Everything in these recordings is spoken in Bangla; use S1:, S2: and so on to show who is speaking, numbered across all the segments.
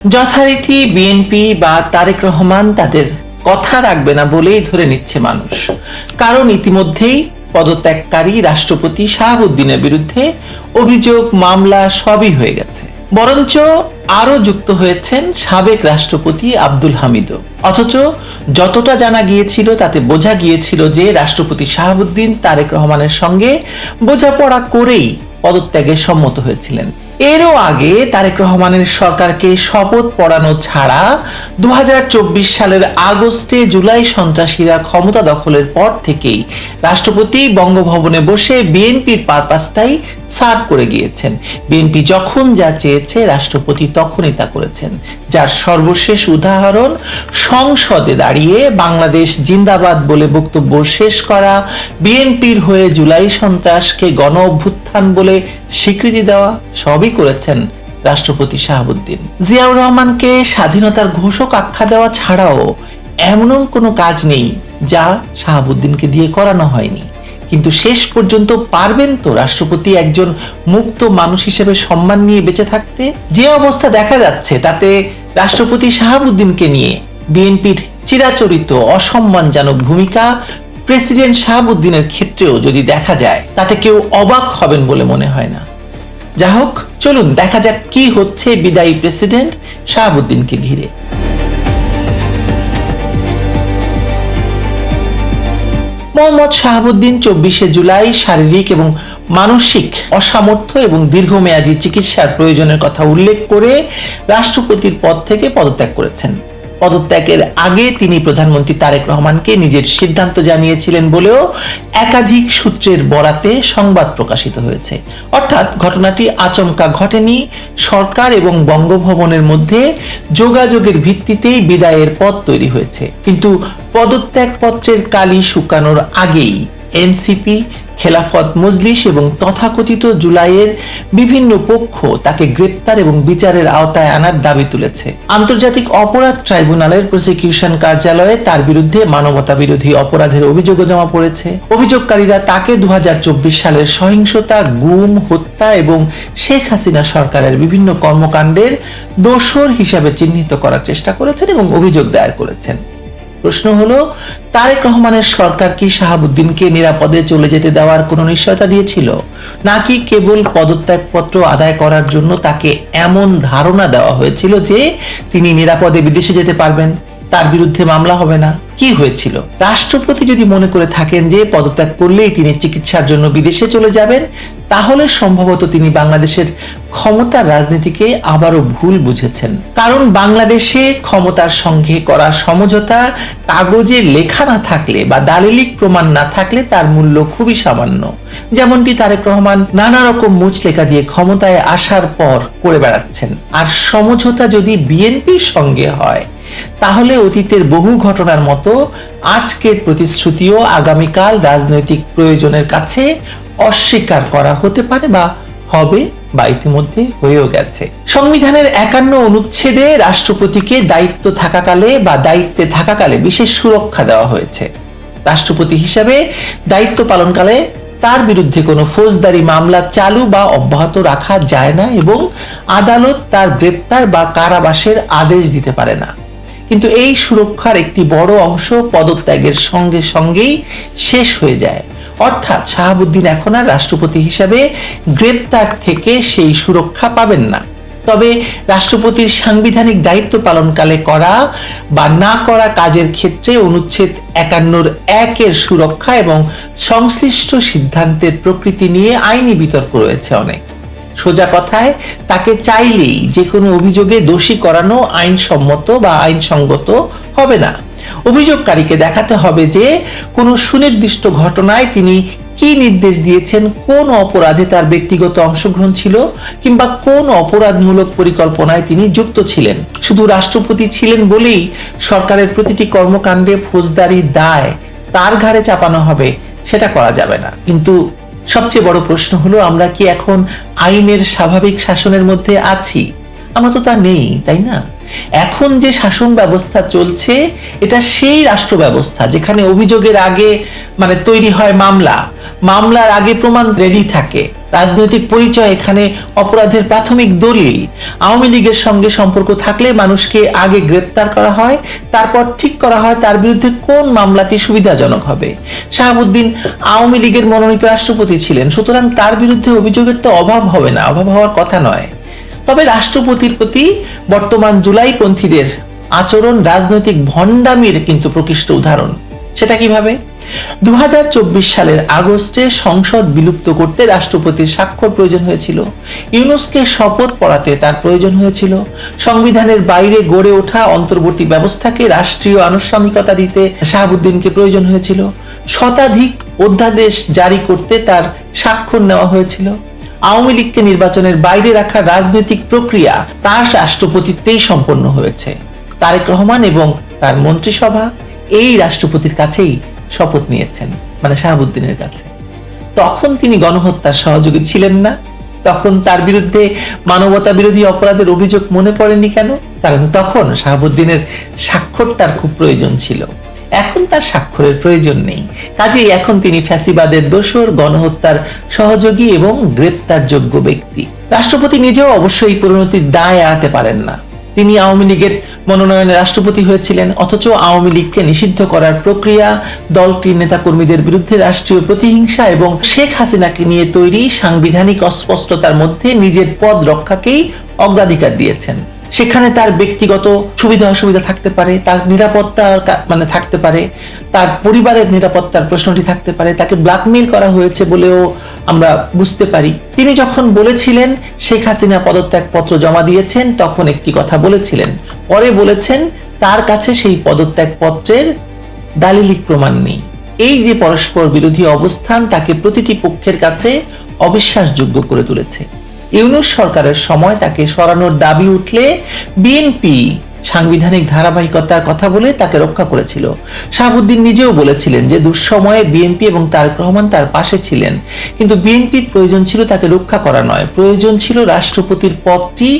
S1: যথারীতি বিএনপি বা তারেক রহমান তাদের কথা রাখবে না বলেই ধরে নিচ্ছে মানুষ। কারণ ইতিমধ্যেই পদত্যাগকারী রাষ্ট্রপতি শাহাবুদ্দিনের বিরুদ্ধে অভিযোগ, মামলা সবই হয়ে গেছে। বরঞ্চ আরো যুক্ত হয়েছেন সাবেক রাষ্ট্রপতি আব্দুল হামিদও। অথচ যতটা জানা গিয়েছিল তাতে বোঝা গিয়েছিল যে রাষ্ট্রপতি শাহাবুদ্দিন তারেক রহমানের সঙ্গে বোঝাপড়া করেই পদত্যাগে সম্মত হয়েছিলেন। এরও আগে তারেক রহমানের সরকারকে শপথ পড়ানো ছাড়া 2024 সালের আগস্টে জুলাই সন্ত্রাসীরা ক্ষমতা দখলের পর থেকেই রাষ্ট্রপতি বঙ্গভবনে বসে বিএনপির পারপাসটাই সার্ভ করে গিয়েছেন। বিএনপি যখন যা চেয়েছে রাষ্ট্রপতি তখনই তা করেছেন, যার সর্বশেষ উদাহরণ সংসদে দাঁড়িয়ে বাংলাদেশ জিন্দাবাদ বলে বক্তব্য শেষ করা, বিএনপির হয়ে জুলাই সন্ত্রাসকে গণ অভ্যুত্থান বলে স্বীকৃতি দেওয়া, সবই করেছেন রাষ্ট্রপতি শাহাবুদ্দিন। জিয়াউর রহমানকে স্বাধীনতার ঘোষক আখ্যা দেওয়া ছাড়াও এমন কোনো কাজ নেই যা শাহাবুদ্দিনকে দিয়ে করানো হয়নি। কিন্তু শেষ পর্যন্ত পারবেন তো রাষ্ট্রপতি একজন মুক্ত মানুষ হিসেবে সম্মান নিয়ে বেঁচে থাকতে? যে অবস্থা দেখা যাচ্ছে তাতে রাষ্ট্রপতি শাহাবুদ্দিনকে নিয়ে বিএনপির চিরাচরিত অসম্মানজনক ভূমিকা প্রেসিডেন্ট শাহাবুদ্দিনের ক্ষেত্রেও যদি দেখা যায় তাতে কেউ অবাক হবেন বলে মনে হয় না। যা হোক, চলুন দেখা যাক কি হচ্ছে বিদায়ী প্রেসিডেন্ট শাহাবুদ্দিনকে ঘিরে। মোহাম্মদ শাহাবুদ্দিন 24শে জুলাই শারীরিক এবং মানসিক অসামর্থ্য এবং দীর্ঘমেয়াদী চিকিৎসার প্রয়োজনের কথা উল্লেখ করে রাষ্ট্রপতির পদ থেকে পদত্যাগ করেছেন। পদত্যাগের আগে তিনি প্রধানমন্ত্রী তারেক রহমানকে নিজের সিদ্ধান্ত জানিয়েছিলেন বলেও একাধিক সূত্রের বরাতে সংবাদ প্রকাশিত হয়েছে। অর্থাৎ ঘটনাটি আচমকা ঘটেনি, সরকার এবং বঙ্গভবনের মধ্যে যোগাযোগের ভিত্তিতেই বিদায়ের পথ তৈরি হয়েছে। কিন্তু পদত্যাগপত্রের কালি শুকানোর আগেই এনসিপি, খেলাফত মজলিস এবং তথাকথিত জুলাইয়ের বিভিন্ন পক্ষ তাকে গ্রেপ্তার এবং বিচারের আওতায় আনার দাবি তুলেছে। আন্তর্জাতিক অপরাধ ট্রাইব্যুনালের প্রসিকিউশন কার্যালয়ে তার বিরুদ্ধে মানবতা বিরোধী অপরাধের অভিযোগও জমা পড়েছে। অভিযোগকারীরা তাকে 2024 সালের সহিংসতা, গুম, হত্যা এবং শেখ হাসিনা সরকারের বিভিন্ন কর্মকাণ্ডের দোষর হিসাবে চিহ্নিত করার চেষ্টা করেছেন এবং অভিযোগ দায়ের করেছেন। প্রশ্ন হলো, তারেক রহমানের সরকার কি শাহাবুদ্দিনকে নিরাপদে চলে যেতে দেওয়ার কোনো নিশ্চয়তা দিয়েছিল, নাকি কেবল পদত্যাগপত্র আদায় করার জন্য তাকে এমন ধারণা দেওয়া হয়েছিল যে তিনি নিরাপদে বিদেশে যেতে পারবেন, তার বিরুদ্ধে মামলা হবে না? কি হয়েছিল? রাষ্ট্রপতি যদি মনে করে থাকেন যে পদত্যাগ করলেই তিনি চিকিৎসার জন্য বিদেশে চলে যাবেন, তাহলে সম্ভবত তিনি বাংলাদেশের ক্ষমতার রাজনীতিকে আবারও ভুল বুঝেছেন। কারণ বাংলাদেশে ক্ষমতার সঙ্গে করা সমঝোতা কাগজে লেখা না থাকলে বা দালিলিক প্রমাণ না থাকলে তার মূল্য খুবই সামান্য। যেমনটি তারেক রহমান নানা রকম মুচলেখা দিয়ে ক্ষমতায় আসার পর করে বেড়াচ্ছেন। আর সমঝোতা যদি বিএনপির সঙ্গে হয় তাহলে অতীতের বহু ঘটনার মতো আজকের প্রতিশ্রুতিও আগামীকাল রাজনৈতিক প্রয়োজনের কাছে অস্বীকার করা হতে পারে বা হবে বা ইতিমধ্যে হয়েও গেছে। সংবিধানের 51 অনুচ্ছেদে রাষ্ট্রপতিকে দায়িত্বে থাকাকালে বিশেষ সুরক্ষা দেওয়া হয়েছে। রাষ্ট্রপতি হিসাবে দায়িত্ব পালনকালে তার বিরুদ্ধে কোনো ফৌজদারি মামলা চালু বা অব্যাহত রাখা যায় না এবং আদালত তার গ্রেপ্তার বা কারাবাসের আদেশ দিতে পারে না। কিন্তু এই সুরক্ষার একটি বড় অংশ পদত্যাগের সঙ্গে সঙ্গেই শেষ হয়ে যায়। অর্থাৎ শাহাবুদ্দিন এখন আর রাষ্ট্রপতি হিসাবে গ্রেপ্তার থেকে সেই সুরক্ষা পাবেন না। তবে রাষ্ট্রপতির সাংবিধানিক দায়িত্ব পালনকালে করা বা না করা কাজের ক্ষেত্রে অনুচ্ছেদ 51(1) সুরক্ষা এবং সংশ্লিষ্ট সিদ্ধান্তের প্রকৃতি নিয়ে আইনি বিতর্ক রয়েছে অনেক। সোজা কথায় তাকে চাইলেই যে কোনো অভিযোগে দোষী করানো আইনসম্মত বা আইনসঙ্গত হবে না। অভিযোগকারীকে দেখাতে হবে যে কোনো সুনির্দিষ্ট ঘটনায় তিনি কি নির্দেশ দিয়েছেন, কোন অপরাধে তার ব্যক্তিগত অংশগ্রহণ ছিল কিংবা কোন অপরাধমূলক পরিকল্পনায় তিনি যুক্ত ছিলেন। শুধু রাষ্ট্রপতি ছিলেন বলেই সরকারের প্রতিটি কর্মকাণ্ডে ফৌজদারি দায় তার ঘাড়ে চাপানো হবে, সেটা করা যাবে না। কিন্তু সবচেয়ে বড় প্রশ্ন হলো, আমরা কি এখন আইনের স্বাভাবিক শাসনের মধ্যে আছি? আমরা তো তা নেই, তাই না? এখন যে শাসন ব্যবস্থা চলছে এটা সেই রাষ্ট্র ব্যবস্থা যেখানে অভিযোগের আগে তৈরি হয় মামলার আগে প্রমাণ রেডি থাকে, রাজনৈতিক পরিচয় এখানে অপরাধের প্রাথমিক দলিল। আওয়ামী লীগের সঙ্গে সম্পর্ক থাকলে মানুষকে আগে গ্রেপ্তার করা হয়, তারপর ঠিক করা হয় তার বিরুদ্ধে কোন মামলাটি সুবিধাজনক হবে। শাহাবুদ্দিন আওয়ামী লীগের মনোনীত রাষ্ট্রপতি ছিলেন, সুতরাং তার বিরুদ্ধে অভিযোগের তো অভাব হবে না, অভাব হওয়ার কথা নয়। তবে রাষ্ট্রপতির প্রতি বর্তমান জুলাইপন্থীদের আচরণ রাজনৈতিক ভণ্ডামির কিন্তু প্রকৃষ্ট উদাহরণ। সেটা কিভাবে? 2024 সালের আগস্টে সংসদ বিলুপ্ত করতে রাষ্ট্রপতির স্বাক্ষর প্রয়োজন হয়েছিল, ইউনূসকে শপথ পড়াতে তার প্রয়োজন হয়েছিল, সংবিধানের বাইরে গড়ে ওঠা অন্তর্বর্তী ব্যবস্থাকে রাষ্ট্রীয় আনুষ্ঠানিকতা দিতে শাহাবুদ্দিনকে প্রয়োজন হয়েছিল, শতাধিক অধ্যাদেশ জারি করতে তার স্বাক্ষর নেওয়া হয়েছিল। আওয়ামী লীগকে নির্বাচনের বাইরে রাখা রাজনৈতিক প্রক্রিয়া তার রাষ্ট্রপতিত্বেই সম্পন্ন হয়েছে। তারেক রহমান এবং তার মন্ত্রিসভা এই রাষ্ট্রপতির কাছেই শপথ নিয়েছেন, শাহাবুদ্দিনের কাছে। তখন তিনি গণহত্যার সহযোগী ছিলেন না? তখন তার বিরুদ্ধে মানবতা বিরোধী অপরাধের অভিযোগ মনে পড়েনি কেন? কারণ তখন শাহাবুদ্দিনের স্বাক্ষর তার খুব প্রয়োজন ছিল। এখন তার স্বাক্ষরের প্রয়োজন নেই, কাজেই এখন তিনি ফ্যাসিবাদের দোসর, গণহত্যার সহযোগী এবং গ্রেপ্তারযোগ্য ব্যক্তি। রাষ্ট্রপতি নিজেও অবশ্যই পরিণতির দায় এড়াতে পারেন না। তিনি আওয়ামী লীগের মনোনয়নে রাষ্ট্রপতি হয়েছিলেন, অথচ আওয়ামী লীগকে নিষিদ্ধ করার প্রক্রিয়া, দলটির নেতাকর্মীদের বিরুদ্ধে রাষ্ট্রীয় প্রতিহিংসা এবং শেখ হাসিনাকে নিয়ে তৈরি সাংবিধানিক অস্পষ্টতার মধ্যে নিজের পদ রক্ষাকেই অগ্রাধিকার দিয়েছেন। সেখানে তার ব্যক্তিগত সুবিধা অসুবিধা থাকতে পারে, তার নিরাপত্তা থাকতে পারে, তার পরিবারের নিরাপত্তার প্রশ্নটি থাকতে পারে, তাকে ব্ল্যাকমেইল করা হয়েছে বলেও আমরা বুঝতে পারি। তিনি যখন বলেছিলেন শেখ হাসিনা পদত্যাগ পত্র জমা দিয়েছেন, তখন একটি কথা বলেছিলেন, পরে বলেছেন তার কাছে সেই পদত্যাগ পত্রের দালিলিক প্রমাণ নেই। এই যে পরস্পর বিরোধী অবস্থান তাকে প্রতিটি পক্ষের কাছে অবিশ্বাসযোগ্য করে তুলেছে। ইউনূস সরকারের সময় তাকে সরানোর দাবি উঠলে বিএনপি সাংবিধানিক ধারাবাহিকতার কথা বলে তাকে রক্ষা করেছিল। শাহাবুদ্দিন নিজেও বলেছিলেন যে দুঃসময়ে বিএনপি এবং তারেক রহমান তার পাশে ছিলেন, কিন্তু বিএনপির প্রয়োজন ছিল তাকে রক্ষা করা নয়, প্রয়োজন ছিল রাষ্ট্রপতির পদটি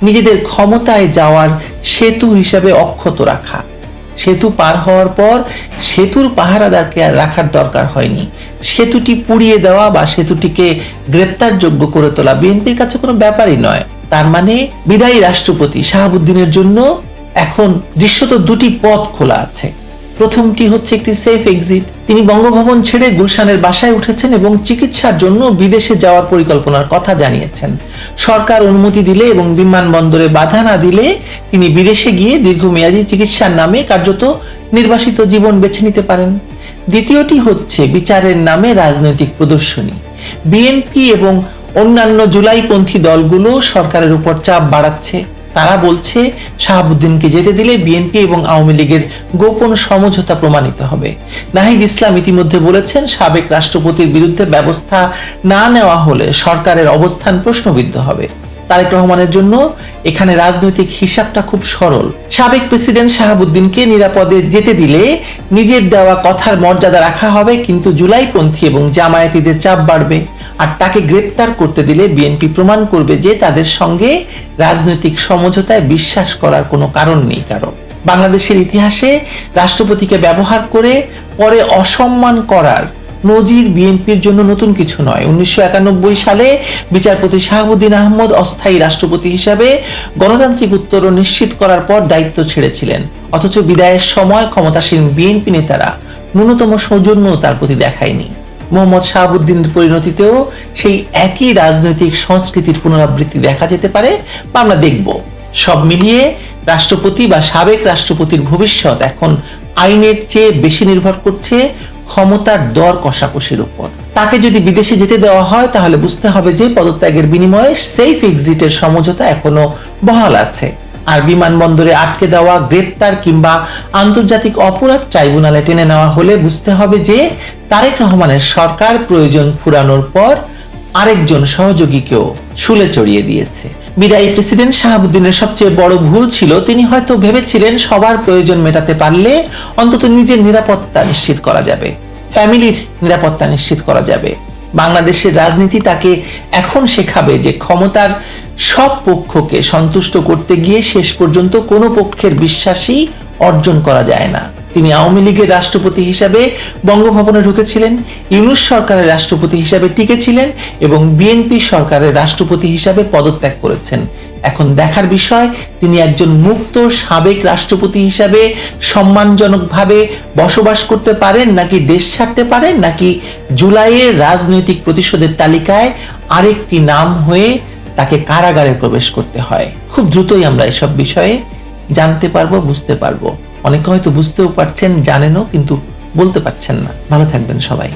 S1: নিজেদের ক্ষমতায় যাওয়ার সেতু হিসাবে অক্ষত রাখা। সেতু পার হওয়ার পর সেতুর পাহারাদারকে আর রাখার দরকার হয়নি। সেতুটি পুড়িয়ে দেওয়া বা সেতুটিকে গ্রেপ্তারযোগ্য করে তোলা বিএনপির কাছে কোনো ব্যাপারই নয়। তার বিদায়ী রাষ্ট্রপতি শাহাবুদ্দিনের জন্য এখন দৃশ্যত দুটি পথ খোলা আছে। প্রথমটি হচ্ছে একটি সেফ এক্সিট। তিনি বঙ্গভবন ছেড়ে গুলশানের বাসায় উঠেছেন এবং চিকিৎসার জন্য বিদেশে যাওয়ার পরিকল্পনার কথা জানিয়েছেন। সরকার অনুমতি দিলে এবং বিমানবন্দরে বাধা না দিলে তিনি বিদেশে গিয়ে দীর্ঘমেয়াদী চিকিৎসার নামে কার্যত নির্বাসিত জীবন বেছে নিতে পারেন। দ্বিতীয়টি হচ্ছে বিচারের নামে রাজনৈতিক প্রদর্শনী। বিএনপি এবং অন্যান্য জুলাইপন্থী দলগুলো সরকারের উপর চাপ বাড়াচ্ছে। তারা বলছে শাহাবুদ্দিনকে যেতে দিলে বিএনপি এবং আওয়ামী লীগের গোপন সমঝোতা প্রমাণিত হবে। নাহিদ ইসলাম ইতিমধ্যে বলেছেন, সাবেক রাষ্ট্রপতির বিরুদ্ধে ব্যবস্থা না নেওয়া হলে সরকারের অবস্থান প্রশ্নবিদ্ধ হবে। তারেক রহমানের জন্য এখানে রাজনৈতিক হিসাবটা খুব সরল। সাবেক প্রেসিডেন্ট শাহাবুদ্দিনকে নিরাপদে যেতে দিলে নিজের দেওয়া কথার মর্যাদা রাখা হবে, কিন্তু জুলাইপন্থী এবং জামায়াতীদের চাপ বাড়বে। আর তাকে গ্রেপ্তার করতে দিলে বিএনপি প্রমাণ করবে যে তাদের সঙ্গে রাজনৈতিক সমঝোতায় বিশ্বাস করার কোনো কারণ নেই কারণ। বাংলাদেশের ইতিহাসে রাষ্ট্রপতিকে ব্যবহার করে পরে অসম্মান করার নজির বিএনপির জন্য নতুন কিছু নয়। 1991 সালে বিচারপতি শাহাবুদ্দিন আহমদ অস্থায়ী রাষ্ট্রপতি হিসাবে গণতান্ত্রিক উত্তরণ নিশ্চিত করার পর দায়িত্ব ছেড়েছিলেন, অথচ বিদায়ের সময় ক্ষমতাসীন বিএনপি নেতারা ন্যূনতম সৌজন্য তার প্রতি দেখায়নি। মোহাম্মদ শাহাবুদ্দিনের পরিণতিতেও সেই একই রাজনৈতিক সংস্কৃতির পুনরাবৃত্তি দেখা যেতে পারে বা আমরা দেখব। সব মিলিয়ে রাষ্ট্রপতি বা সাবেক রাষ্ট্রপতির ভবিষ্যৎ এখন আইনের চেয়ে বেশি নির্ভর করছে ক্ষমতার দর কষাকষির উপর। তাকে যদি বিদেশে যেতে দেওয়া হয় তাহলে বুঝতে হবে যে পদত্যাগের বিনিময়ে সেফ এক্সিটের সমঝোতা এখনো বহাল আছে। আর বিমানবন্দরে আটকে দেওয়া, গ্রেপ্তার কিংবা আন্তর্জাতিক অপরাধ ট্রাইব্যুনালে টেনে নেওয়া হলে বুঝতে হবে যে তারেক রহমানের সরকার প্রয়োজন ফুরানোর পর আরেকজন সহযোগীকেও শুলে চড়িয়ে দিয়েছে। বিদায়ী প্রেসিডেন্ট শাহাবুদ্দিনের সবচেয়ে বড় ভুল ছিল তিনি হয়তো ভেবেছিলেন সবার প্রয়োজন মেটাতে পারলে অন্তত নিজের নিরাপত্তা নিশ্চিত করা যাবে, ফ্যামিলির নিরাপত্তা নিশ্চিত করা যাবে। বাংলাদেশের রাজনীতি তাকে এখন শেখাবে যে ক্ষমতার সব পক্ষকে সন্তুষ্ট করতে গিয়ে শেষ পর্যন্ত কোনো পক্ষের বিশ্বাসই অর্জন করা যায় না। তিনি আওয়ামী লীগের রাষ্ট্রপতি হিসাবে বঙ্গভবনে ঢুকেছিলেন, ইউনূস সরকারের রাষ্ট্রপতি হিসাবে টিকেছিলেন এবং বিএনপি সরকারের রাষ্ট্রপতি হিসাবে পদত্যাগ করেছেন। এখন দেখার বিষয় তিনি একজন মুক্ত সাবেক রাষ্ট্রপতি হিসাবে সম্মানজনকভাবে বসবাস করতে পারেন, নাকি দেশ ছাড়তে পারেন, নাকি জুলাইয়ের রাজনৈতিক প্রতিশোধের তালিকায় আরেকটি নাম হয়ে তাকে কারাগারে প্রবেশ করতে হয়। খুব দ্রুতই আমরা এসব বিষয়ে জানতে পারবো, বুঝতে পারবো। অনেকে হয়তো বুঝতেও পারছেন, জানেনও, কিন্তু বলতে পারছেন না। ভালো থাকবেন সবাই।